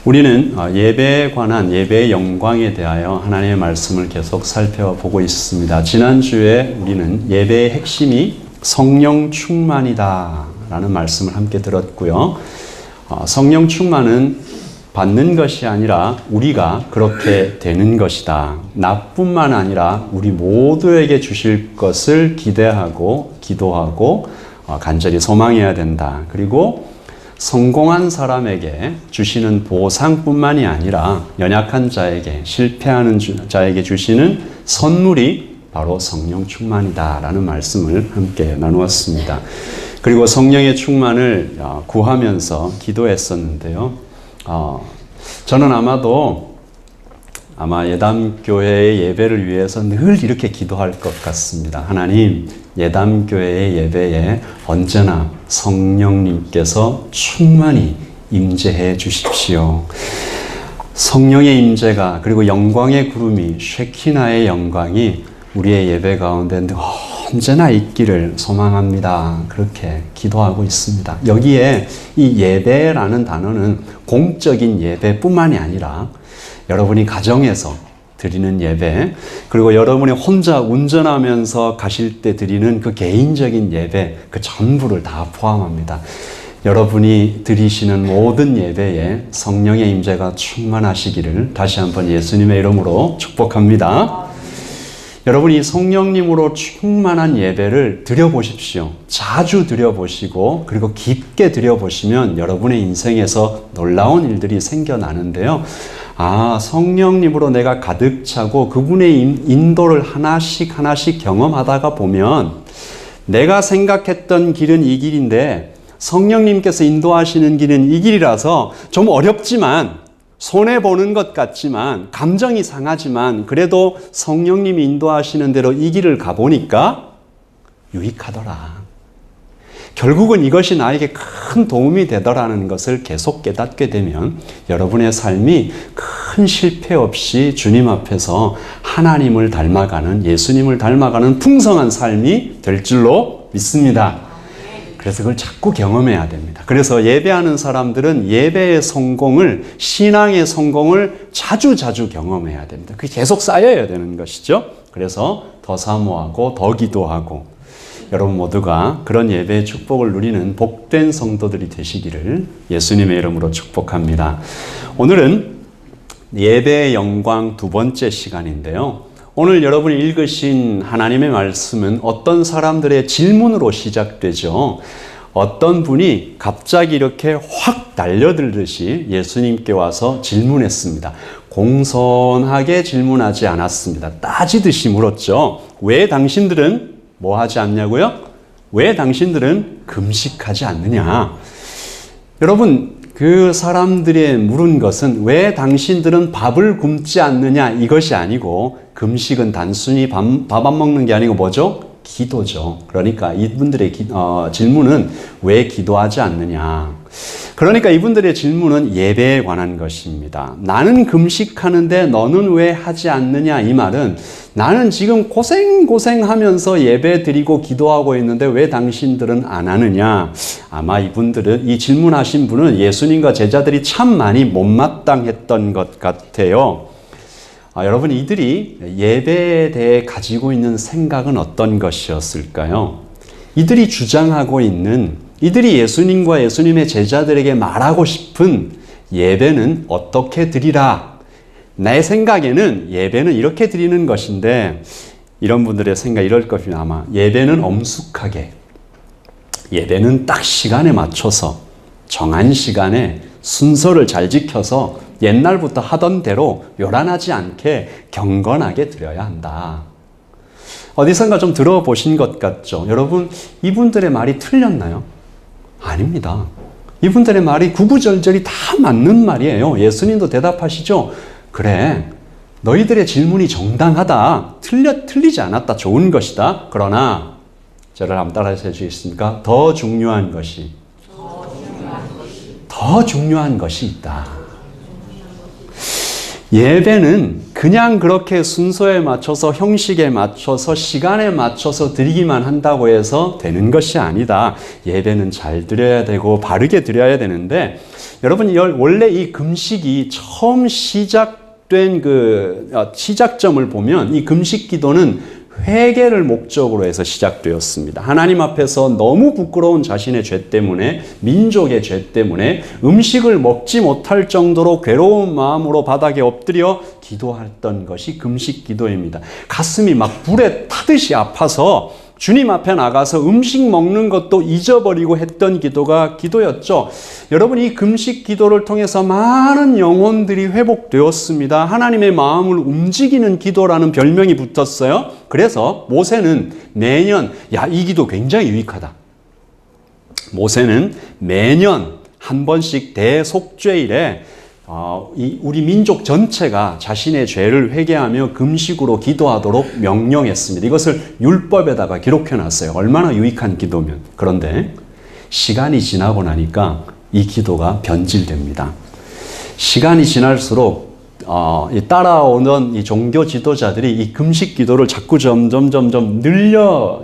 우리는 예배에 관한 예배의 영광에 대하여 하나님의 말씀을 계속 살펴보고 있습니다. 지난주에 우리는 예배의 핵심이 성령 충만이다 라는 말씀을 함께 들었고요. 성령 충만은 받는 것이 아니라 우리가 그렇게 되는 것이다. 나뿐만 아니라 우리 모두에게 주실 것을 기대하고 기도하고 간절히 소망해야 된다. 그리고 성공한 사람에게 주시는 보상뿐만이 아니라 연약한 자에게, 실패하는 자에게 주시는 선물이 바로 성령 충만이다 라는 말씀을 함께 나누었습니다. 그리고 성령의 충만을 구하면서 기도했었는데요. 저는 아마 예담교회의 예배를 위해서 늘 이렇게 기도할 것 같습니다. 하나님, 예담교회의 예배에 언제나 성령님께서 충만히 임재해 주십시오. 성령의 임재가, 그리고 영광의 구름이, 쉐키나의 영광이 우리의 예배 가운데 언제나 있기를 소망합니다. 그렇게 기도하고 있습니다. 여기에 이 예배라는 단어는 공적인 예배뿐만이 아니라 여러분이 가정에서 드리는 예배, 그리고 여러분이 혼자 운전하면서 가실 때 드리는 그 개인적인 예배, 그 전부를 다 포함합니다. 여러분이 드리시는 모든 예배에 성령의 임재가 충만하시기를 다시 한번 예수님의 이름으로 축복합니다. 여러분이 성령님으로 충만한 예배를 드려보십시오. 자주 드려보시고 그리고 깊게 드려보시면 여러분의 인생에서 놀라운 일들이 생겨나는데요. 성령님으로 내가 가득 차고 그분의 인도를 하나씩 경험하다가 보면 내가 생각했던 길은 이 길인데 성령님께서 인도하시는 길은 이 길이라서 좀 어렵지만 손해보는 것 같지만 감정이 상하지만 그래도 성령님이 인도하시는 대로 이 길을 가보니까 유익하더라. 결국은 이것이 나에게 큰 도움이 되더라는 것을 계속 깨닫게 되면 여러분의 삶이 큰 실패 없이 주님 앞에서 하나님을 닮아가는, 예수님을 닮아가는 풍성한 삶이 될 줄로 믿습니다. 그래서 그걸 자꾸 경험해야 됩니다. 그래서 예배하는 사람들은 예배의 성공을, 신앙의 성공을 자주 경험해야 됩니다. 그게 계속 쌓여야 되는 것이죠. 그래서 더 사모하고 더 기도하고 여러분 모두가 그런 예배의 축복을 누리는 복된 성도들이 되시기를 예수님의 이름으로 축복합니다. 오늘은 예배의 영광 두 번째 시간인데요. 오늘 여러분이 읽으신 하나님의 말씀은 어떤 사람들의 질문으로 시작되죠. 어떤 분이 갑자기 이렇게 확 달려들듯이 예수님께 와서 질문했습니다. 공손하게 질문하지 않았습니다. 따지듯이 물었죠. 왜 당신들은 뭐 하지 않냐고요? 왜 당신들은 금식하지 않느냐? 여러분, 그 사람들이 물은 것은 왜 당신들은 밥을 굶지 않느냐 이것이 아니고, 금식은 단순히 밥 안 먹는 게 아니고 뭐죠? 기도죠. 그러니까 이분들의 질문은 왜 기도하지 않느냐. 그러니까 이분들의 질문은 예배에 관한 것입니다. 나는 금식하는데 너는 왜 하지 않느냐 이 말은 나는 지금 고생하면서 예배 드리고 기도하고 있는데 왜 당신들은 안 하느냐. 아마 이분들은, 이 질문하신 분은 예수님과 제자들이 참 많이 못마땅했던 것 같아요. 여러분, 이들이 예배에 대해 가지고 있는 생각은 어떤 것이었을까요? 이들이 주장하고 있는, 이들이 예수님과 예수님의 제자들에게 말하고 싶은 예배는 어떻게 드리라. 내 생각에는 예배는 이렇게 드리는 것인데, 이런 분들의 생각 이럴 것입니다. 아마 예배는 엄숙하게, 예배는 딱 시간에 맞춰서 정한 시간에 순서를 잘 지켜서 옛날부터 하던 대로 요란하지 않게 경건하게 드려야 한다. 어디선가 좀 들어보신 것 같죠? 여러분, 이분들의 말이 틀렸나요? 아닙니다. 이분들의 말이 구구절절이 다 맞는 말이에요. 예수님도 대답하시죠. 그래, 너희들의 질문이 정당하다. 틀리지 않았다. 좋은 것이다. 그러나 저를 한번 따라해 주시겠습니까? 더 중요한 것이 있다. 예배는 그냥 그렇게 순서에 맞춰서, 형식에 맞춰서, 시간에 맞춰서 드리기만 한다고 해서 되는 것이 아니다. 예배는 잘 드려야 되고 바르게 드려야 되는데, 여러분, 원래 이 금식이 처음 시작된 시작점을 보면 이 금식 기도는 회개를 목적으로 해서 시작되었습니다. 하나님 앞에서 너무 부끄러운 자신의 죄 때문에, 민족의 죄 때문에 음식을 먹지 못할 정도로 괴로운 마음으로 바닥에 엎드려 기도했던 것이 금식 기도입니다. 가슴이 막 불에 타듯이 아파서 주님 앞에 나가서 음식 먹는 것도 잊어버리고 했던 기도가 기도였죠. 여러분, 이 금식 기도를 통해서 많은 영혼들이 회복되었습니다. 하나님의 마음을 움직이는 기도라는 별명이 붙었어요. 그래서 모세는 매년, 이 기도 굉장히 유익하다. 모세는 매년 한 번씩 대속죄일에 우리 민족 전체가 자신의 죄를 회개하며 금식으로 기도하도록 명령했습니다. 이것을 율법에다가 기록해놨어요. 얼마나 유익한 기도면. 그런데 시간이 지나고 나니까 이 기도가 변질됩니다. 시간이 지날수록 따라오는 이 종교 지도자들이 이 금식 기도를 자꾸 점점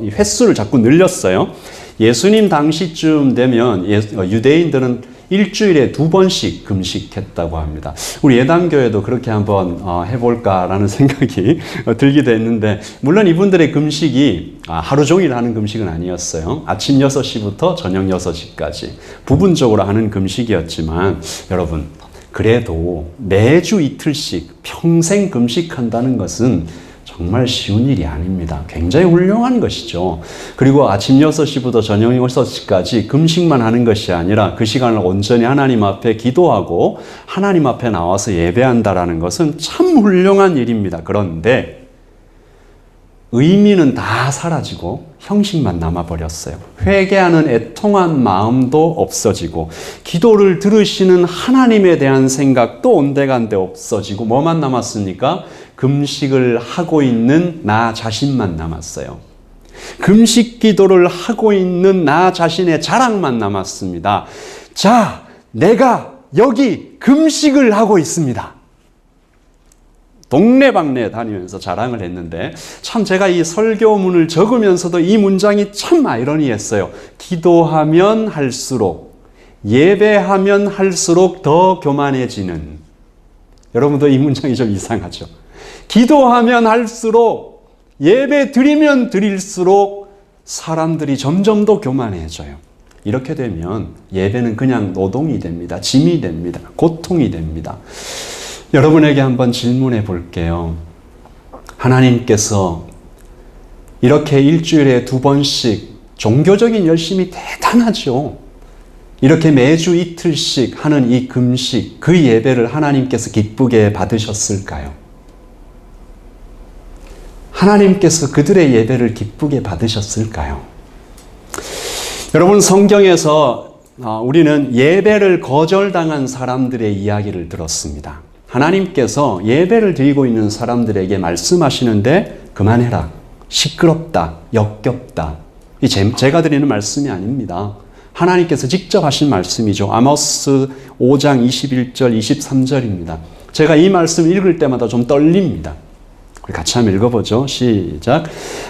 이 횟수를 자꾸 늘렸어요. 예수님 당시쯤 되면 유대인들은 일주일에 2번씩 금식했다고 합니다. 우리 예담교회도 그렇게 한번 해볼까라는 생각이 들기도 했는데, 물론 이분들의 금식이 하루 종일 하는 금식은 아니었어요. 아침 6시부터 저녁 6시까지 부분적으로 하는 금식이었지만, 여러분, 그래도 매주 이틀씩 평생 금식한다는 것은 정말 쉬운 일이 아닙니다. 굉장히 훌륭한 것이죠. 그리고 아침 6시부터 저녁 6시까지 금식만 하는 것이 아니라 그 시간을 온전히 하나님 앞에 기도하고 하나님 앞에 나와서 예배한다라는 것은 참 훌륭한 일입니다. 그런데 의미는 다 사라지고 형식만 남아버렸어요. 회개하는 애통한 마음도 없어지고 기도를 들으시는 하나님에 대한 생각도 온데간데 없어지고 뭐만 남았습니까? 금식을 하고 있는 나 자신만 남았어요. 금식 기도를 하고 있는 나 자신의 자랑만 남았습니다. 자, 내가 여기 금식을 하고 있습니다. 동네방네 다니면서 자랑을 했는데, 참 제가 이 설교문을 적으면서도 이 문장이 참 아이러니했어요. 기도하면 할수록, 예배하면 할수록 더 교만해지는. 여러분도 이 문장이 좀 이상하죠? 기도하면 할수록, 예배 드리면 드릴수록 사람들이 점점 더 교만해져요. 이렇게 되면 예배는 그냥 노동이 됩니다. 짐이 됩니다. 고통이 됩니다. 여러분에게 한번 질문해 볼게요. 하나님께서 이렇게 일주일에 2번씩 종교적인 열심이 대단하죠. 이렇게 매주 이틀씩 하는 이 금식, 그 예배를 하나님께서 기쁘게 받으셨을까요? 하나님께서 그들의 예배를 기쁘게 받으셨을까요? 여러분, 성경에서 우리는 예배를 거절당한 사람들의 이야기를 들었습니다. 하나님께서 예배를 드리고 있는 사람들에게 말씀하시는데 그만해라, 시끄럽다, 역겹다. 이 제가 드리는 말씀이 아닙니다. 하나님께서 직접 하신 말씀이죠. 아모스 5장 21절 23절입니다. 제가 이 말씀 읽을 때마다 좀 떨립니다. 우리 같이 한번 읽어보죠. 시작.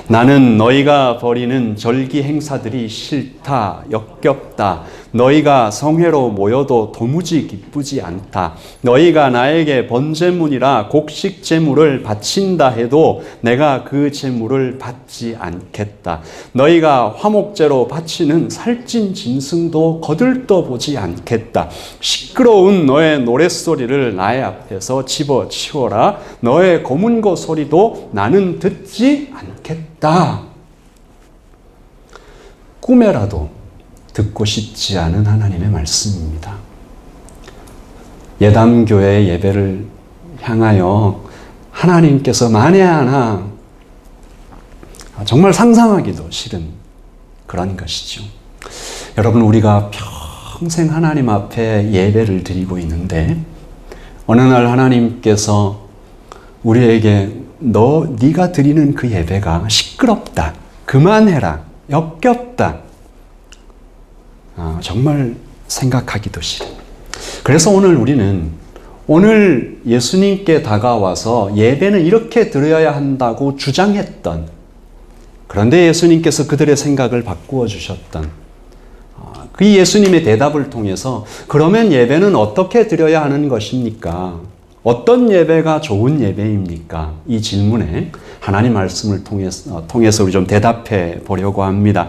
나는 너희가 벌이는 절기 행사들이 싫다, 역겹다. 너희가 성회로 모여도 도무지 기쁘지 않다. 너희가 나에게 번제물이라 곡식 제물을 바친다 해도 내가 그 제물을 받지 않겠다. 너희가 화목제로 바치는 살찐 짐승도 거들떠보지 않겠다. 시끄러운 너의 노랫소리를 나의 앞에서 집어치워라. 너의 고문고 소리도 나는 듣지 않겠다. 꿈에라도 듣고 싶지 않은 하나님의 말씀입니다. 예담교회의 예배를 향하여 하나님께서 만에 하나 정말 상상하기도 싫은 그런 것이죠. 여러분, 우리가 평생 하나님 앞에 예배를 드리고 있는데 어느 날 하나님께서 우리에게 네가 드리는 그 예배가 시끄럽다, 그만해라, 역겹다. 정말 생각하기도 싫은. 그래서 오늘 예수님께 다가와서 예배는 이렇게 드려야 한다고 주장했던, 그런데 예수님께서 그들의 생각을 바꾸어 주셨던 그 예수님의 대답을 통해서 그러면 예배는 어떻게 드려야 하는 것입니까? 어떤 예배가 좋은 예배입니까? 이 질문에 하나님 말씀을 통해서 우리 좀 대답해 보려고 합니다.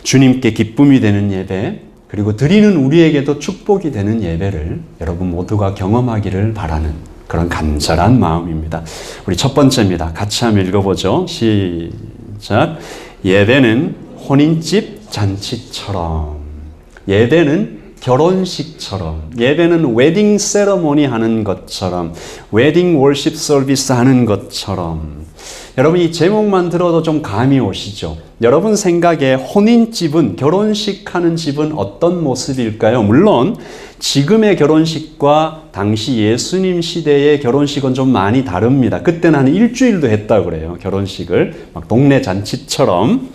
주님께 기쁨이 되는 예배, 그리고 드리는 우리에게도 축복이 되는 예배를 여러분 모두가 경험하기를 바라는 그런 간절한 마음입니다. 우리 첫 번째입니다. 같이 한번 읽어보죠. 시작. 예배는 혼인집 잔치처럼, 예배는 결혼식처럼, 예배는 웨딩 세러모니 하는 것처럼, 웨딩 월십 서비스 하는 것처럼. 여러분 이 제목만 들어도 좀 감이 오시죠? 여러분 생각에 혼인집은, 결혼식 하는 집은 어떤 모습일까요? 물론 지금의 결혼식과 당시 예수님 시대의 결혼식은 좀 많이 다릅니다. 그때는 한 일주일도 했다고 그래요. 결혼식을 막 동네 잔치처럼.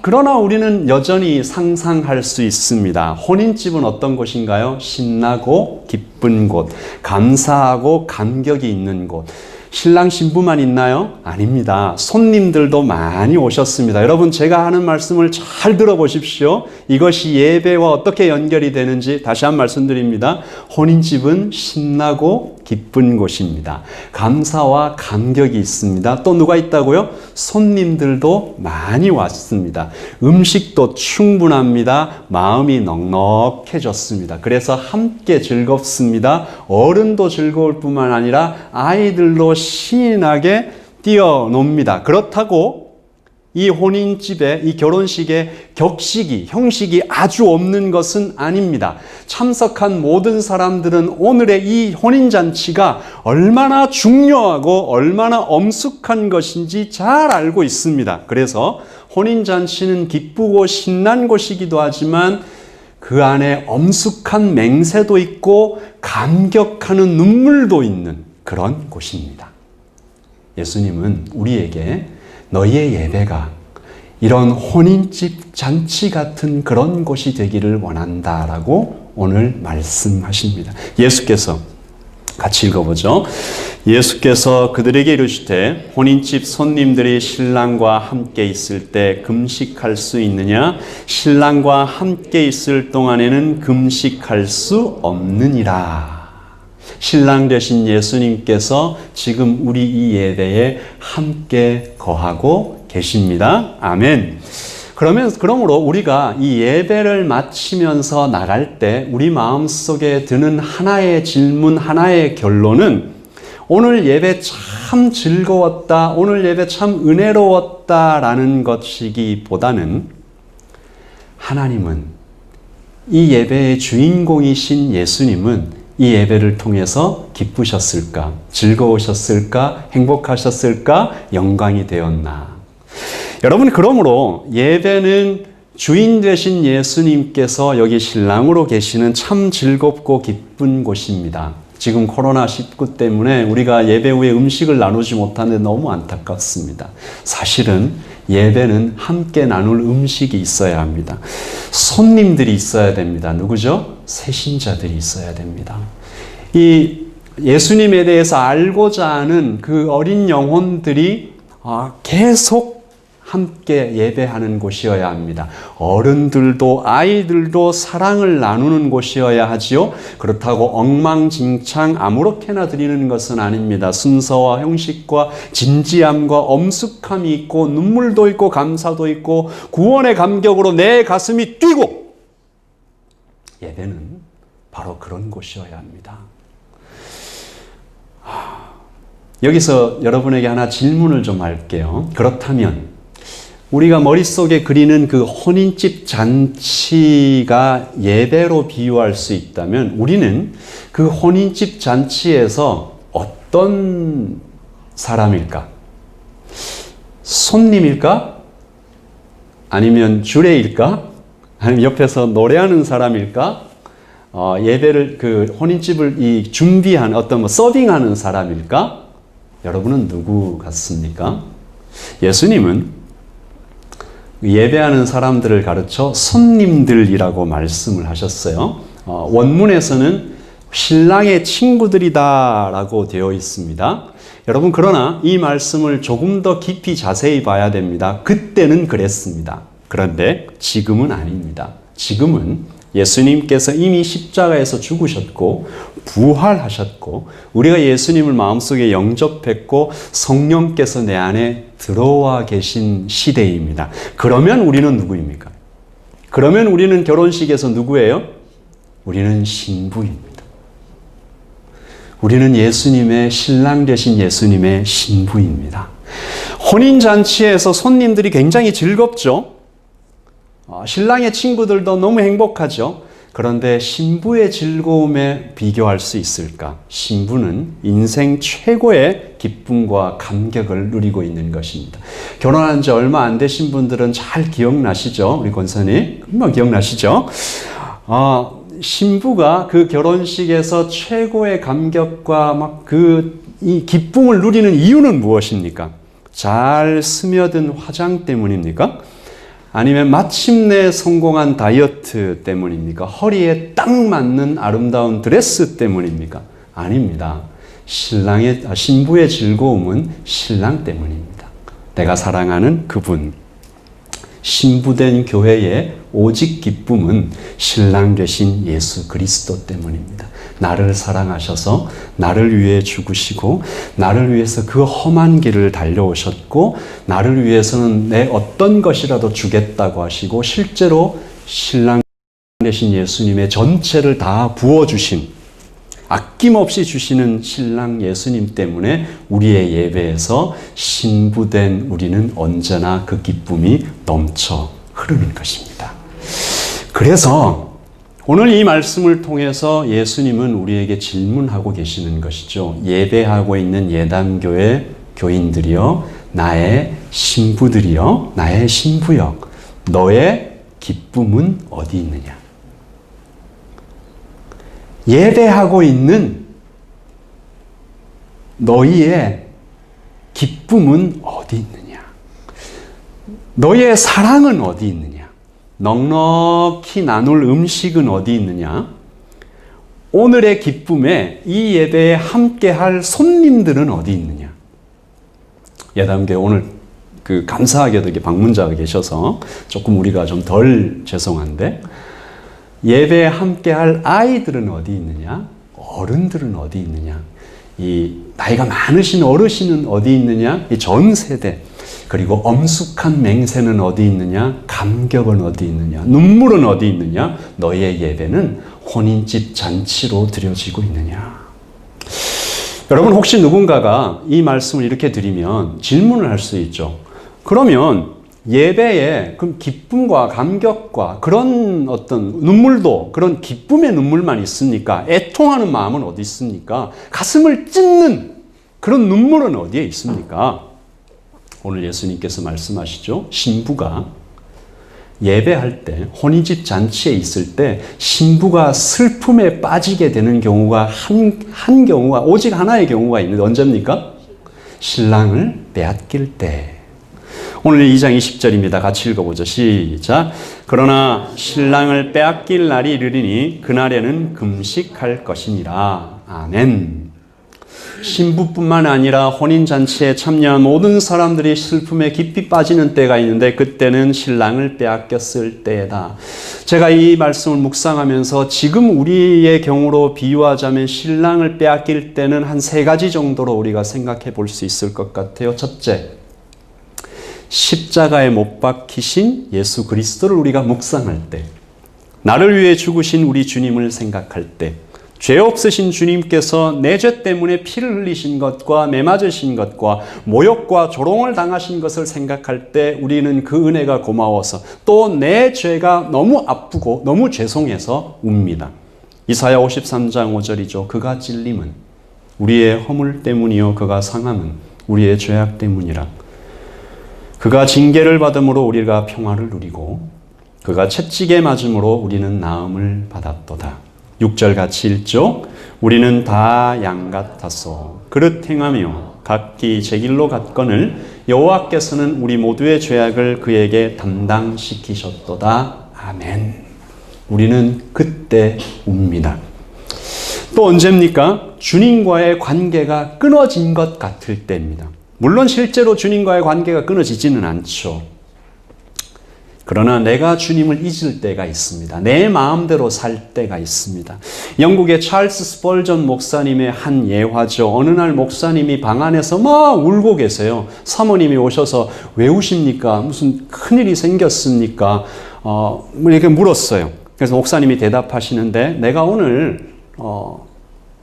그러나 우리는 여전히 상상할 수 있습니다. 혼인집은 어떤 곳인가요? 신나고 기쁜 곳, 감사하고 감격이 있는 곳. 신랑 신부만 있나요? 아닙니다. 손님들도 많이 오셨습니다. 여러분 제가 하는 말씀을 잘 들어보십시오. 이것이 예배와 어떻게 연결이 되는지 다시 한 말씀드립니다. 혼인집은 신나고 기쁜 곳입니다. 감사와 감격이 있습니다. 또 누가 있다고요? 손님들도 많이 왔습니다. 음식도 충분합니다. 마음이 넉넉해졌습니다. 그래서 함께 즐겁습니다. 어른도 즐거울 뿐만 아니라 아이들도 신이 나게 뛰어놉니다. 그렇다고 이 혼인집에, 이 결혼식에 격식이, 형식이 아주 없는 것은 아닙니다. 참석한 모든 사람들은 오늘의 이 혼인잔치가 얼마나 중요하고 얼마나 엄숙한 것인지 잘 알고 있습니다. 그래서 혼인잔치는 기쁘고 신난 곳이기도 하지만 그 안에 엄숙한 맹세도 있고 감격하는 눈물도 있는 그런 곳입니다. 예수님은 우리에게 너희의 예배가 이런 혼인집 잔치 같은 그런 곳이 되기를 원한다라고 오늘 말씀하십니다. 예수께서 같이 읽어보죠. 예수께서 그들에게 이르시되 혼인집 손님들이 신랑과 함께 있을 때 금식할 수 있느냐? 신랑과 함께 있을 동안에는 금식할 수 없느니라. 신랑 되신 예수님께서 지금 우리 이 예배에 함께 거하고 계십니다. 아멘. 그러므로 우리가 이 예배를 마치면서 나갈 때 우리 마음속에 드는 하나의 질문, 하나의 결론은 오늘 예배 참 즐거웠다, 오늘 예배 참 은혜로웠다라는 것이기보다는 하나님은, 이 예배의 주인공이신 예수님은 이 예배를 통해서 기쁘셨을까? 즐거우셨을까? 행복하셨을까? 영광이 되었나? 여러분, 그러므로 예배는 주인 되신 예수님께서 여기 신랑으로 계시는 참 즐겁고 기쁜 곳입니다. 지금 코로나19 때문에 우리가 예배 후에 음식을 나누지 못하는데 너무 안타깝습니다. 사실은 예배는 함께 나눌 음식이 있어야 합니다. 손님들이 있어야 됩니다. 누구죠? 새신자들이 있어야 됩니다. 이 예수님에 대해서 알고자 하는 그 어린 영혼들이 계속 함께 예배하는 곳이어야 합니다. 어른들도 아이들도 사랑을 나누는 곳이어야 하지요. 그렇다고 엉망진창 아무렇게나 드리는 것은 아닙니다. 순서와 형식과 진지함과 엄숙함이 있고 눈물도 있고 감사도 있고 구원의 감격으로 내 가슴이 뛰고, 예배는 바로 그런 곳이어야 합니다. 여기서 여러분에게 하나 질문을 좀 할게요. 그렇다면 우리가 머릿속에 그리는 그 혼인집 잔치가 예배로 비유할 수 있다면 우리는 그 혼인집 잔치에서 어떤 사람일까? 손님일까? 아니면 주례일까? 아니면 옆에서 노래하는 사람일까? 예배를, 그 혼인집을 준비한 어떤 서빙하는 사람일까? 여러분은 누구 같습니까? 예수님은 예배하는 사람들을 가르쳐 손님들이라고 말씀을 하셨어요. 원문에서는 신랑의 친구들이다 라고 되어 있습니다. 여러분, 그러나 이 말씀을 조금 더 깊이 자세히 봐야 됩니다. 그때는 그랬습니다. 그런데 지금은 아닙니다. 지금은 예수님께서 이미 십자가에서 죽으셨고 부활하셨고 우리가 예수님을 마음속에 영접했고 성령께서 내 안에 들어와 계신 시대입니다. 그러면 우리는 누구입니까? 그러면 우리는 결혼식에서 누구예요? 우리는 신부입니다. 우리는 예수님의 신랑 되신 예수님의 신부입니다. 혼인잔치에서 손님들이 굉장히 즐겁죠. 신랑의 친구들도 너무 행복하죠. 그런데 신부의 즐거움에 비교할 수 있을까? 신부는 인생 최고의 기쁨과 감격을 누리고 있는 것입니다. 결혼한 지 얼마 안 되신 분들은 잘 기억나시죠? 우리 권사님 금방 기억나시죠? 신부가 그 결혼식에서 최고의 감격과 이 기쁨을 누리는 이유는 무엇입니까? 잘 스며든 화장 때문입니까? 아니면 마침내 성공한 다이어트 때문입니까? 허리에 딱 맞는 아름다운 드레스 때문입니까? 아닙니다. 신부의 즐거움은 신랑 때문입니다. 내가 사랑하는 그분. 신부된 교회의 오직 기쁨은 신랑 되신 예수 그리스도 때문입니다. 나를 사랑하셔서 나를 위해 죽으시고 나를 위해서 그 험한 길을 달려오셨고 나를 위해서는 내 어떤 것이라도 주겠다고 하시고 실제로 신랑 되신 예수님의 전체를 다 부어주신 아낌없이 주시는 신랑 예수님 때문에 우리의 예배에서 신부된 우리는 언제나 그 기쁨이 넘쳐 흐르는 것입니다. 그래서 오늘 이 말씀을 통해서 예수님은 우리에게 질문하고 계시는 것이죠. 예배하고 있는 예담교회 교인들이여, 나의 신부들이여, 나의 신부여, 너의 기쁨은 어디 있느냐? 예배하고 있는 너희의 기쁨은 어디 있느냐? 너희의 사랑은 어디 있느냐? 넉넉히 나눌 음식은 어디 있느냐? 오늘의 기쁨에 이 예배에 함께할 손님들은 어디 있느냐? 예담교회 오늘 감사하게도 이렇게 방문자가 계셔서 조금 우리가 좀 덜 죄송한데 예배에 함께할 아이들은 어디 있느냐? 어른들은 어디 있느냐? 이 나이가 많으신 어르신은 어디 있느냐? 이 전 세대. 그리고 엄숙한 맹세는 어디 있느냐? 감격은 어디 있느냐? 눈물은 어디 있느냐? 너의 예배는 혼인집 잔치로 드려지고 있느냐? 여러분 혹시 누군가가 이 말씀을 이렇게 드리면 질문을 할 수 있죠. 그러면 예배에 그 기쁨과 감격과 그런 어떤 눈물도 그런 기쁨의 눈물만 있습니까? 애통하는 마음은 어디 있습니까? 가슴을 찢는 그런 눈물은 어디에 있습니까? 오늘 예수님께서 말씀하시죠. 신부가 예배할 때 혼인집 잔치에 있을 때 신부가 슬픔에 빠지게 되는 경우가 한 경우가 오직 하나의 경우가 있는데 언제입니까? 신랑을 빼앗길 때. 오늘 2장 20절입니다. 같이 읽어보죠. 시작. 그러나 신랑을 빼앗길 날이 이르리니 그날에는 금식할 것이니라. 아멘. 신부뿐만 아니라 혼인잔치에 참여한 모든 사람들이 슬픔에 깊이 빠지는 때가 있는데 그때는 신랑을 빼앗겼을 때다. 제가 이 말씀을 묵상하면서 지금 우리의 경우로 비유하자면 신랑을 빼앗길 때는 한 3가지 정도로 우리가 생각해 볼 수 있을 것 같아요. 첫째, 십자가에 못 박히신 예수 그리스도를 우리가 묵상할 때, 나를 위해 죽으신 우리 주님을 생각할 때, 죄 없으신 주님께서 내 죄 때문에 피를 흘리신 것과 매 맞으신 것과 모욕과 조롱을 당하신 것을 생각할 때 우리는 그 은혜가 고마워서 또 내 죄가 너무 아프고 너무 죄송해서 웁니다. 이사야 53장 5절이죠. 그가 찔림은 우리의 허물 때문이요 그가 상함은 우리의 죄악 때문이라. 그가 징계를 받음으로 우리가 평화를 누리고 그가 채찍에 맞음으로 우리는 나음을 받았도다. 6절 같이 읽죠. 우리는 다 양 같아서 그릇 행하며 각기 제 길로 갔거늘 여호와께서는 우리 모두의 죄악을 그에게 담당시키셨도다. 아멘. 우리는 그때 웁니다. 또 언제입니까? 주님과의 관계가 끊어진 것 같을 때입니다. 물론 실제로 주님과의 관계가 끊어지지는 않죠. 그러나 내가 주님을 잊을 때가 있습니다. 내 마음대로 살 때가 있습니다. 영국의 찰스 스펄전 목사님의 한 예화죠. 어느 날 목사님이 방 안에서 막 울고 계세요. 사모님이 오셔서 왜 우십니까? 무슨 큰일이 생겼습니까? 이렇게 물었어요. 그래서 목사님이 대답하시는데 내가 오늘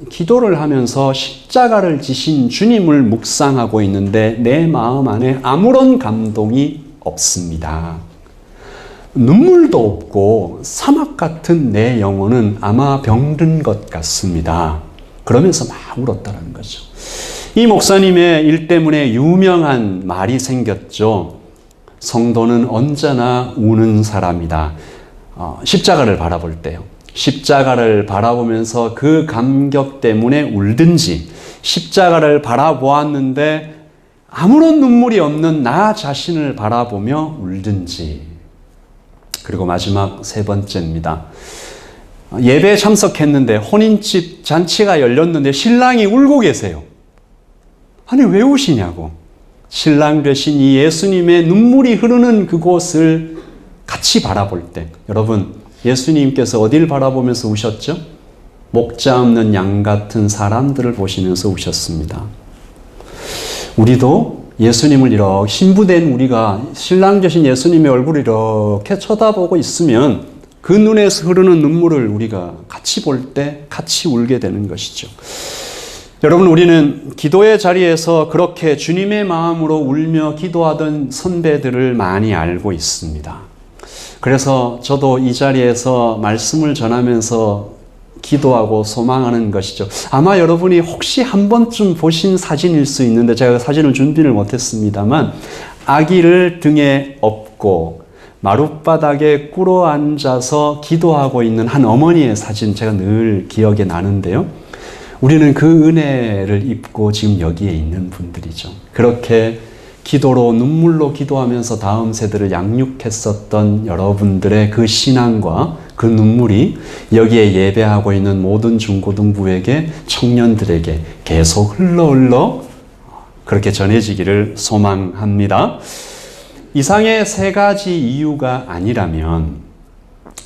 기도를 하면서 십자가를 지신 주님을 묵상하고 있는데 내 마음 안에 아무런 감동이 없습니다. 눈물도 없고 사막 같은 내 영혼은 아마 병든 것 같습니다. 그러면서 막 울었다는 거죠. 이 목사님의 일 때문에 유명한 말이 생겼죠. 성도는 언제나 우는 사람이다. 십자가를 바라볼 때요. 십자가를 바라보면서 그 감격 때문에 울든지, 십자가를 바라보았는데 아무런 눈물이 없는 나 자신을 바라보며 울든지. 그리고 마지막 세 번째입니다. 예배에 참석했는데 혼인집 잔치가 열렸는데 신랑이 울고 계세요. 아니 왜 우시냐고. 신랑 되신 이 예수님의 눈물이 흐르는 그곳을 같이 바라볼 때, 여러분 예수님께서 어디를 바라보면서 우셨죠? 목자 없는 양 같은 사람들을 보시면서 우셨습니다. 우리도 예수님을 이렇게 신부된 우리가 신랑 되신 예수님의 얼굴을 이렇게 쳐다보고 있으면 그 눈에서 흐르는 눈물을 우리가 같이 볼 때 같이 울게 되는 것이죠. 여러분, 우리는 기도의 자리에서 그렇게 주님의 마음으로 울며 기도하던 선배들을 많이 알고 있습니다. 그래서 저도 이 자리에서 말씀을 전하면서 기도하고 소망하는 것이죠. 아마 여러분이 혹시 한 번쯤 보신 사진일 수 있는데 제가 사진을 준비를 못했습니다만 아기를 등에 업고 마룻바닥에 꿇어 앉아서 기도하고 있는 한 어머니의 사진 제가 늘 기억에 나는데요. 우리는 그 은혜를 입고 지금 여기에 있는 분들이죠. 그렇게 기도로 눈물로 기도하면서 다음 세대를 양육했었던 여러분들의 그 신앙과 그 눈물이 여기에 예배하고 있는 모든 중고등부에게 청년들에게 계속 흘러 그렇게 전해지기를 소망합니다. 이상의 세 가지 이유가 아니라면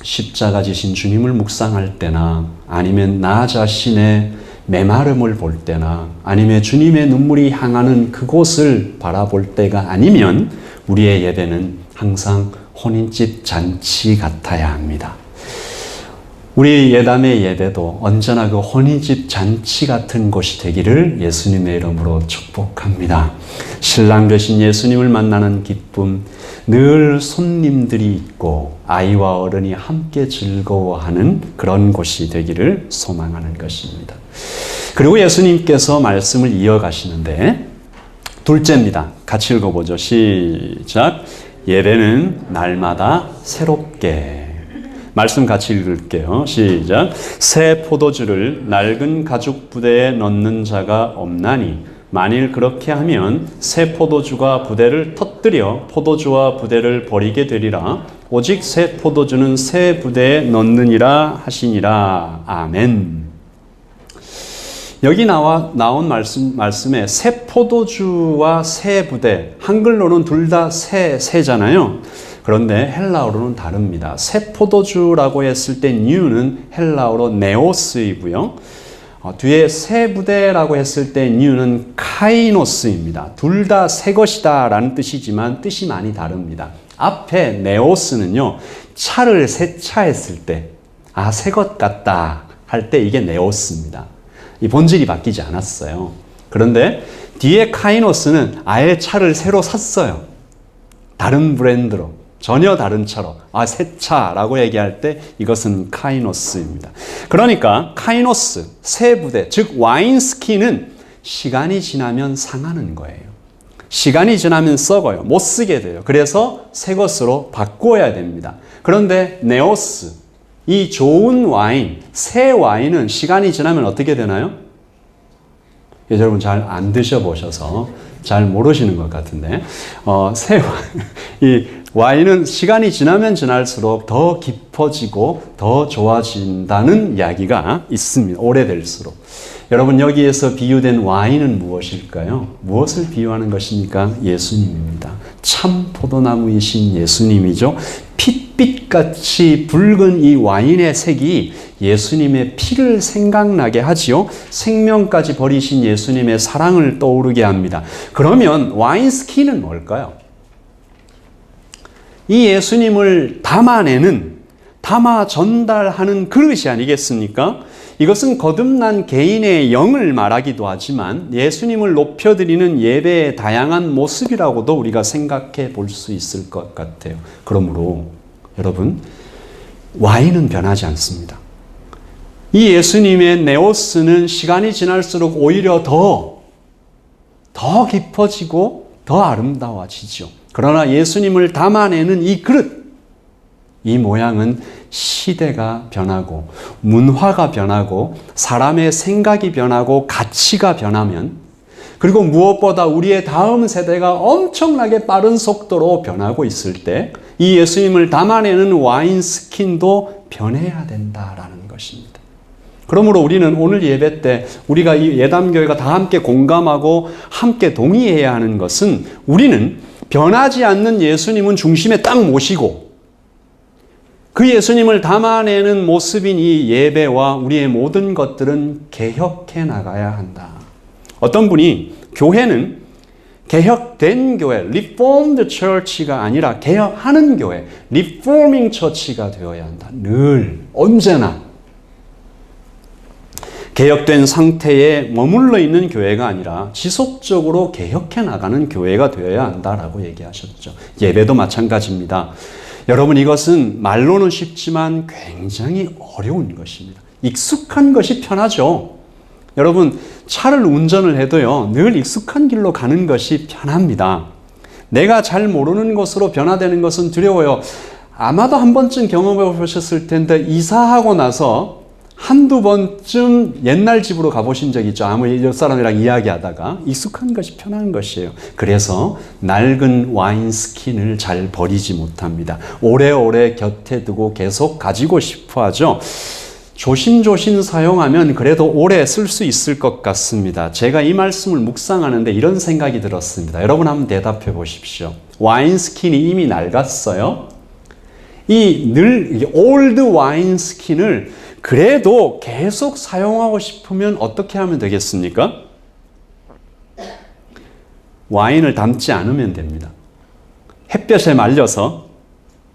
십자가 지신 주님을 묵상할 때나 아니면 나 자신의 메마름을 볼 때나 아니면 주님의 눈물이 향하는 그곳을 바라볼 때가 아니면 우리의 예배는 항상 혼인집 잔치 같아야 합니다. 우리 예담의 예배도 언제나 그 혼인집 잔치 같은 곳이 되기를 예수님의 이름으로 축복합니다. 신랑 되신 예수님을 만나는 기쁨, 늘 손님들이 있고 아이와 어른이 함께 즐거워하는 그런 곳이 되기를 소망하는 것입니다. 그리고 예수님께서 말씀을 이어가시는데 둘째입니다. 같이 읽어보죠. 시작. 예배는 날마다 새롭게. 말씀 같이 읽을게요. 시작. 새 포도주를 낡은 가죽 부대에 넣는 자가 없나니 만일 그렇게 하면 새 포도주가 부대를 터뜨려 포도주와 부대를 버리게 되리라. 오직 새 포도주는 새 부대에 넣느니라 하시니라. 아멘. 여기 나온 말씀에 새 포도주와 새 부대, 한글로는 둘 다 새잖아요. 그런데 헬라어로는 다릅니다. 새 포도주라고 했을 때 new는 헬라어로 네오스이고요. 뒤에 새 부대라고 했을 때 new는 카이노스입니다. 둘 다 새 것이다 라는 뜻이지만 뜻이 많이 다릅니다. 앞에 네오스는요, 차를 세차했을 때, 새 것 같다 할 때 이게 네오스입니다. 이 본질이 바뀌지 않았어요. 그런데 뒤에 카이노스는 아예 차를 새로 샀어요. 다른 브랜드로, 전혀 다른 차로. 새 차라고 얘기할 때 이것은 카이노스입니다. 그러니까 카이노스, 새 부대, 즉 와인스키는 시간이 지나면 상하는 거예요. 시간이 지나면 썩어요. 못 쓰게 돼요. 그래서 새 것으로 바꿔야 됩니다. 그런데 네오스, 이 좋은 와인, 새 와인은 시간이 지나면 어떻게 되나요? 여러분 잘 안 드셔보셔서 잘 모르시는 것 같은데, 이 와인은 시간이 지나면 지날수록 더 깊어지고 더 좋아진다는 이야기가 있습니다. 오래될수록. 여러분, 여기에서 비유된 와인은 무엇일까요? 무엇을 비유하는 것입니까? 예수님입니다. 참 포도나무이신 예수님이죠. 햇빛같이 붉은 이 와인의 색이 예수님의 피를 생각나게 하지요. 생명까지 버리신 예수님의 사랑을 떠오르게 합니다. 그러면 와인스킨은 뭘까요? 이 예수님을 담아 전달하는 그릇이 아니겠습니까? 이것은 거듭난 개인의 영을 말하기도 하지만 예수님을 높여드리는 예배의 다양한 모습이라고도 우리가 생각해 볼 수 있을 것 같아요. 그러므로 여러분, 와인은 변하지 않습니다. 이 예수님의 네오스는 시간이 지날수록 오히려 더 깊어지고 더 아름다워지죠. 그러나 예수님을 담아내는 이 그릇, 이 모양은 시대가 변하고 문화가 변하고 사람의 생각이 변하고 가치가 변하면, 그리고 무엇보다 우리의 다음 세대가 엄청나게 빠른 속도로 변하고 있을 때 이 예수님을 담아내는 와인스킨도 변해야 된다라는 것입니다. 그러므로 우리는 오늘 예배 때 우리가 이 예담교회가 다 함께 공감하고 함께 동의해야 하는 것은, 우리는 변하지 않는 예수님은 중심에 딱 모시고 그 예수님을 담아내는 모습인 이 예배와 우리의 모든 것들은 개혁해 나가야 한다. 어떤 분이 교회는 개혁된 교회, Reformed Church가 아니라 개혁하는 교회, Reforming Church가 되어야 한다. 늘, 언제나. 개혁된 상태에 머물러 있는 교회가 아니라 지속적으로 개혁해 나가는 교회가 되어야 한다라고 얘기하셨죠. 예배도 마찬가지입니다. 여러분, 이것은 말로는 쉽지만 굉장히 어려운 것입니다. 익숙한 것이 편하죠. 여러분, 차를 운전을 해도요, 늘 익숙한 길로 가는 것이 편합니다. 내가 잘 모르는 곳으로 변화되는 것은 두려워요. 아마도 한 번쯤 경험해 보셨을 텐데, 이사하고 나서 한두 번쯤 옛날 집으로 가보신 적 있죠. 아무 옆 사람이랑 이야기하다가. 익숙한 것이 편한 것이에요. 그래서 낡은 와인스킨을 잘 버리지 못합니다. 오래오래 곁에 두고 계속 가지고 싶어 하죠. 조심조심 사용하면 그래도 오래 쓸 수 있을 것 같습니다. 제가 이 말씀을 묵상하는데 이런 생각이 들었습니다. 여러분 한번 대답해 보십시오. 와인스킨이 이미 낡았어요. 이 올드 와인스킨을 그래도 계속 사용하고 싶으면 어떻게 하면 되겠습니까? 와인을 담지 않으면 됩니다. 햇볕에 말려서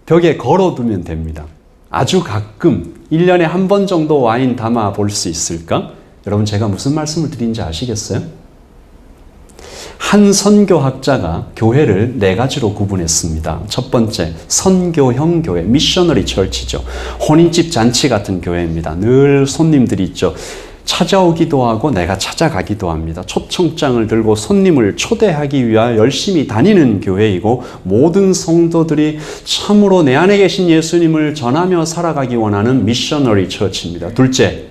벽에 걸어두면 됩니다. 아주 가끔 1년에 한 번 정도 와인 담아 볼 수 있을까? 여러분, 제가 무슨 말씀을 드린지 아시겠어요? 한 선교학자가 교회를 4가지로 구분했습니다. 첫 번째, 선교형 교회, 미셔너리 철치죠. 혼인집 잔치 같은 교회입니다. 늘 손님들이 있죠. 찾아오기도 하고 내가 찾아가기도 합니다. 초청장을 들고 손님을 초대하기 위하여 열심히 다니는 교회이고, 모든 성도들이 참으로 내 안에 계신 예수님을 전하며 살아가기 원하는 미셔너리 처치입니다. 둘째,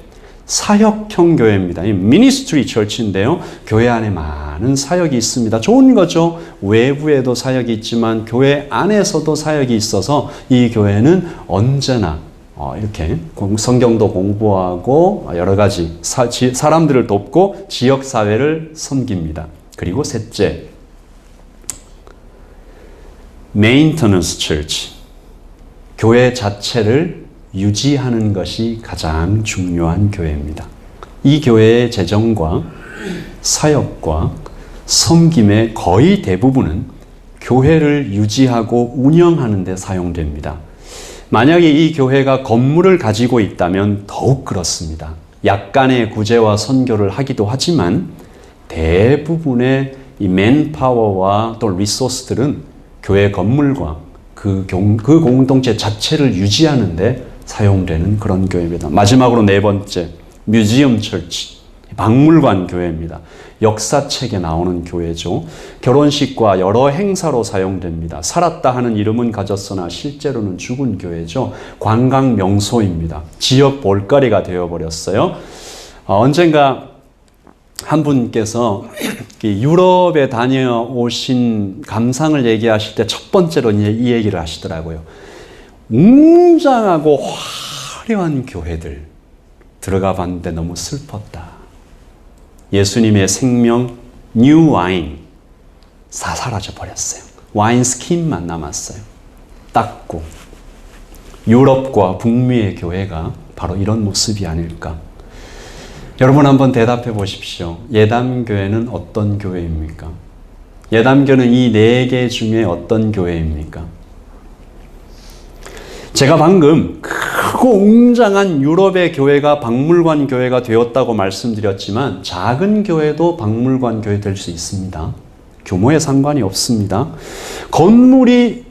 사역형 교회입니다. 이 미니스트리 처치인데요. 교회 안에 많은 사역이 있습니다. 좋은 거죠. 외부에도 사역이 있지만 교회 안에서도 사역이 있어서 이 교회는 언제나 이렇게 성경도 공부하고 여러 가지 사람들을 돕고 지역사회를 섬깁니다. 그리고 셋째, 메인터넌스 처치. 교회 자체를 유지하는 것이 가장 중요한 교회입니다. 이 교회의 재정과 사역과 섬김의 거의 대부분은 교회를 유지하고 운영하는 데 사용됩니다. 만약에 이 교회가 건물을 가지고 있다면 더욱 그렇습니다. 약간의 구제와 선교를 하기도 하지만 대부분의 이 맨파워와 또 리소스들은 교회 건물과 그 공동체 자체를 유지하는 데 사용되는 그런 교회입니다. 마지막으로 4번째, 뮤지엄 철치, 박물관 교회입니다. 역사책에 나오는 교회죠. 결혼식과 여러 행사로 사용됩니다. 살았다 하는 이름은 가졌으나 실제로는 죽은 교회죠. 관광 명소입니다. 지역 볼거리가 되어버렸어요. 언젠가 한 분께서 유럽에 다녀오신 감상을 얘기하실 때 첫 번째로 이 얘기를 하시더라고요. 웅장하고 화려한 교회들 들어가 봤는데 너무 슬펐다. 예수님의 생명 뉴 와인 다 사라져 버렸어요. 와인 스킨만 남았어요. 닦고 유럽과 북미의 교회가 바로 이런 모습이 아닐까. 여러분 한번 대답해 보십시오. 예담교회는 어떤 교회입니까? 예담교회는 이 네 개 중에 어떤 교회입니까? 제가 방금 크고 웅장한 유럽의 교회가 박물관 교회가 되었다고 말씀드렸지만 작은 교회도 박물관 교회 될 수 있습니다. 규모에 상관이 없습니다. 건물이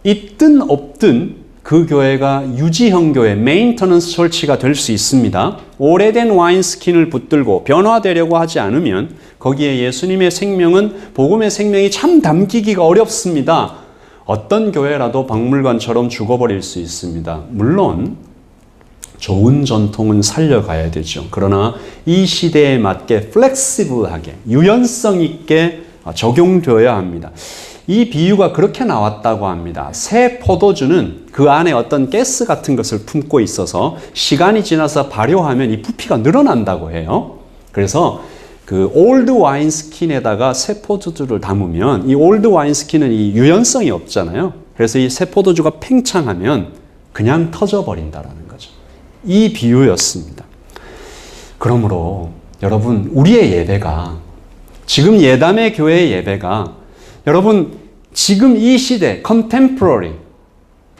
있든 없든 그 교회가 유지형 교회, 메인터넌스 처치가 될 수 있습니다. 오래된 와인스킨을 붙들고 변화되려고 하지 않으면 거기에 예수님의 생명은, 복음의 생명이 참 담기기가 어렵습니다. 어떤 교회라도 박물관처럼 죽어버릴 수 있습니다. 물론 좋은 전통은 살려가야 되죠. 그러나 이 시대에 맞게 플렉시블하게, 유연성 있게 적용되어야 합니다. 이 비유가 그렇게 나왔다고 합니다. 새 포도주는 그 안에 어떤 가스 같은 것을 품고 있어서 시간이 지나서 발효하면 이 부피가 늘어난다고 해요. 그래서 그 올드 와인스킨에다가 새 포도주를 담으면 이 올드 와인스킨은 이 유연성이 없잖아요. 그래서 이 새 포도주가 팽창하면 그냥 터져버린다라는 거죠. 이 비유였습니다. 그러므로 여러분, 우리의 예배가, 지금 예담의 교회의 예배가, 여러분 지금 이 시대, contemporary,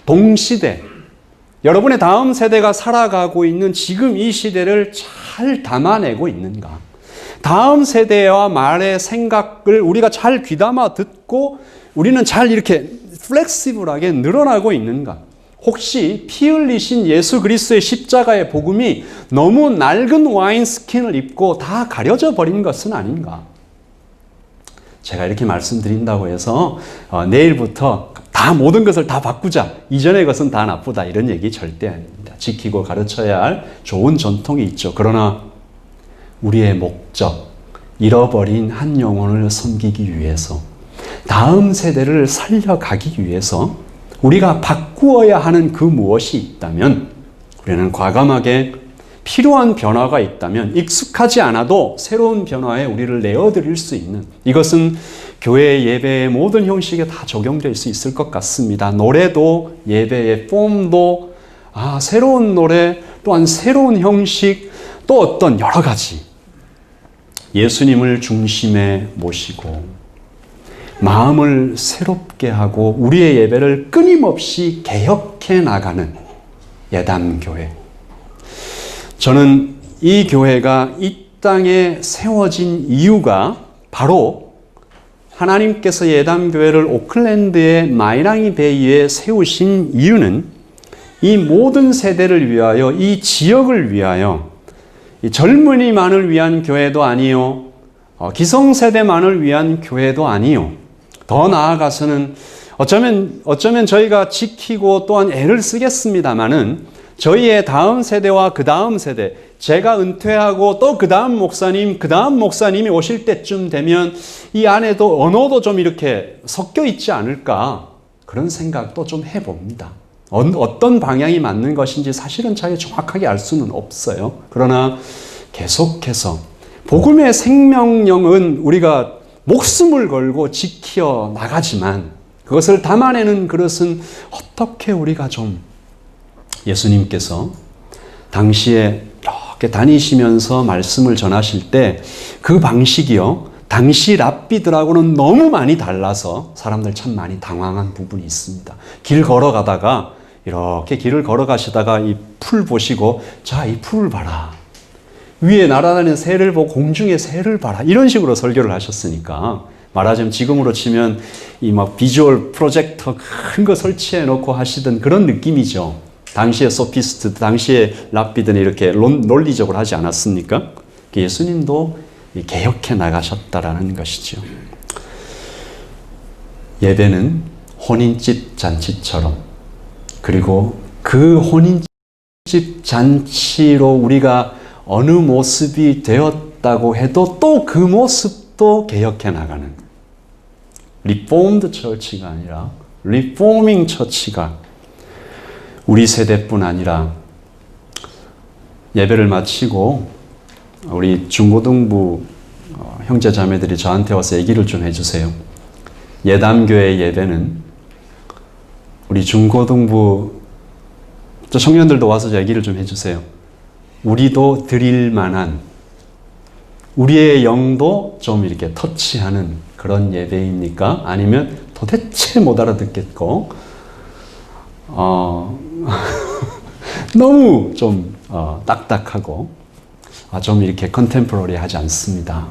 동시대, 여러분의 다음 세대가 살아가고 있는 지금 이 시대를 잘 담아내고 있는가? 다음 세대와 말의 생각을 우리가 잘 귀담아 듣고 우리는 잘 이렇게 플렉시블하게 늘어나고 있는가? 혹시 피 흘리신 예수 그리스도의 십자가의 복음이 너무 낡은 와인스킨을 입고 다 가려져 버린 것은 아닌가? 제가 이렇게 말씀드린다고 해서 내일부터 다 모든 것을 다 바꾸자, 이전의 것은 다 나쁘다, 이런 얘기 절대 아닙니다. 지키고 가르쳐야 할 좋은 전통이 있죠. 그러나 우리의 목적, 잃어버린 한 영혼을 섬기기 위해서, 다음 세대를 살려가기 위해서 우리가 바꾸어야 하는 그 무엇이 있다면, 우리는 과감하게 필요한 변화가 있다면 익숙하지 않아도 새로운 변화에 우리를 내어드릴 수 있는, 이것은 교회 예배의 모든 형식에 다 적용될 수 있을 것 같습니다. 노래도, 예배의 폼도, 새로운 노래, 또한 새로운 형식, 또 어떤 여러 가지 예수님을 중심에 모시고 마음을 새롭게 하고 우리의 예배를 끊임없이 개혁해 나가는 예담교회. 저는 이 교회가 이 땅에 세워진 이유가 바로 하나님께서 예담교회를 오클랜드의 마이랑이 베이에 세우신 이유는 이 모든 세대를 위하여, 이 지역을 위하여, 이 젊은이만을 위한 교회도 아니요, 기성세대만을 위한 교회도 아니요, 더 나아가서는 어쩌면 저희가 지키고 또한 애를 쓰겠습니다마는 저희의 다음 세대와 그 다음 세대, 제가 은퇴하고 또 그 다음 목사님이 오실 때쯤 되면 이 안에도 언어도 좀 이렇게 섞여 있지 않을까, 그런 생각도 좀 해봅니다. 어떤 방향이 맞는 것인지 사실은 잘 정확하게 알 수는 없어요. 그러나 계속해서 복음의 생명력은 우리가 목숨을 걸고 지켜 나가지만 그것을 담아내는 그릇은 어떻게 우리가 좀, 예수님께서 당시에 이렇게 다니시면서 말씀을 전하실 때 그 방식이요, 당시 랍비들하고는 너무 많이 달라서 사람들 참 많이 당황한 부분이 있습니다. 길 걸어가다가, 이렇게 길을 걸어가시다가 이 풀 보시고, 자, 이 풀을 봐라, 위에 날아다니는 새를 보고 공중의 새를 봐라, 이런 식으로 설교를 하셨으니까, 말하자면 지금으로 치면 이 막 비주얼 프로젝터 큰 거 설치해 놓고 하시던 그런 느낌이죠. 당시의 소피스트, 당시의 랍비들은 이렇게 논리적으로 하지 않았습니까? 예수님도 개혁해 나가셨다라는 것이죠. 예배는 혼인집 잔치처럼, 그리고 그 혼인집 잔치로 우리가 어느 모습이 되었다고 해도 또 그 모습도 개혁해 나가는, 리포임드 처치가 아니라 리포밍 처치가 우리 세대뿐 아니라, 예배를 마치고 우리 중고등부 형제 자매들이 저한테 와서 얘기를 좀 해주세요. 예담교회 예배는 우리 중고등부 저 청년들도 와서 얘기를 좀 해주세요. 우리도 드릴 만한, 우리의 영도 좀 이렇게 터치하는 그런 예배입니까? 아니면 도대체 못 알아듣겠고 너무 좀 딱딱하고 좀 이렇게 컨템포러리하지 않습니다.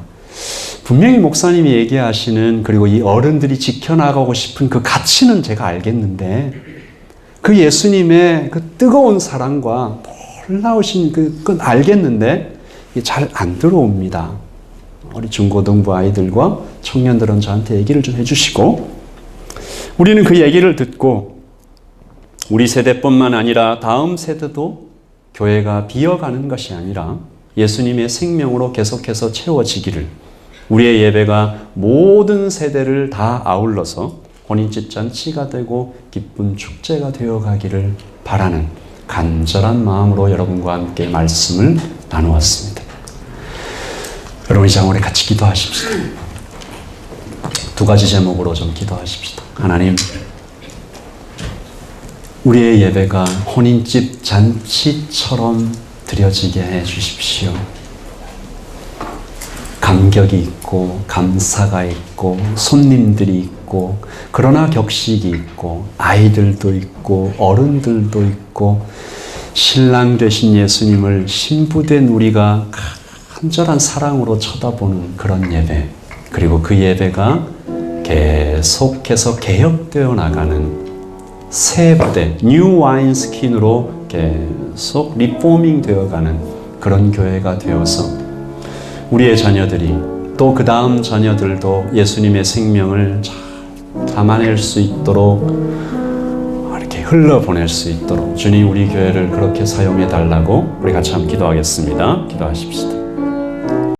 분명히 목사님이 얘기하시는, 그리고 이 어른들이 지켜나가고 싶은 그 가치는 제가 알겠는데, 그 예수님의 그 뜨거운 사랑과 놀라우신 그건 알겠는데 잘 안 들어옵니다. 우리 중고등부 아이들과 청년들은 저한테 얘기를 좀 해주시고, 우리는 그 얘기를 듣고 우리 세대뿐만 아니라 다음 세대도 교회가 비어가는 것이 아니라 예수님의 생명으로 계속해서 채워지기를, 우리의 예배가 모든 세대를 다 아울러서 혼인집 잔치가 되고 기쁜 축제가 되어가기를 바라는 간절한 마음으로 여러분과 함께 말씀을 나누었습니다. 여러분, 이 장으로 같이 기도하십시다. 두 가지 제목으로 좀 기도하십시다. 하나님, 우리의 예배가 혼인집 잔치처럼 드려지게 해 주십시오. 감격이 있고 감사가 있고 손님들이 있고, 그러나 격식이 있고 아이들도 있고 어른들도 있고, 신랑 되신 예수님을 신부된 우리가 간절한 사랑으로 쳐다보는 그런 예배, 그리고 그 예배가 계속해서 개혁되어 나가는 새 부대, 뉴 와인 스킨으로 계속 리포밍 되어가는 그런 교회가 되어서 우리의 자녀들이, 또 그 다음 자녀들도 예수님의 생명을 잘 담아낼 수 있도록, 이렇게 흘러보낼 수 있도록 주님, 우리 교회를 그렇게 사용해 달라고 우리 같이 한번 기도하겠습니다. 기도하십시다.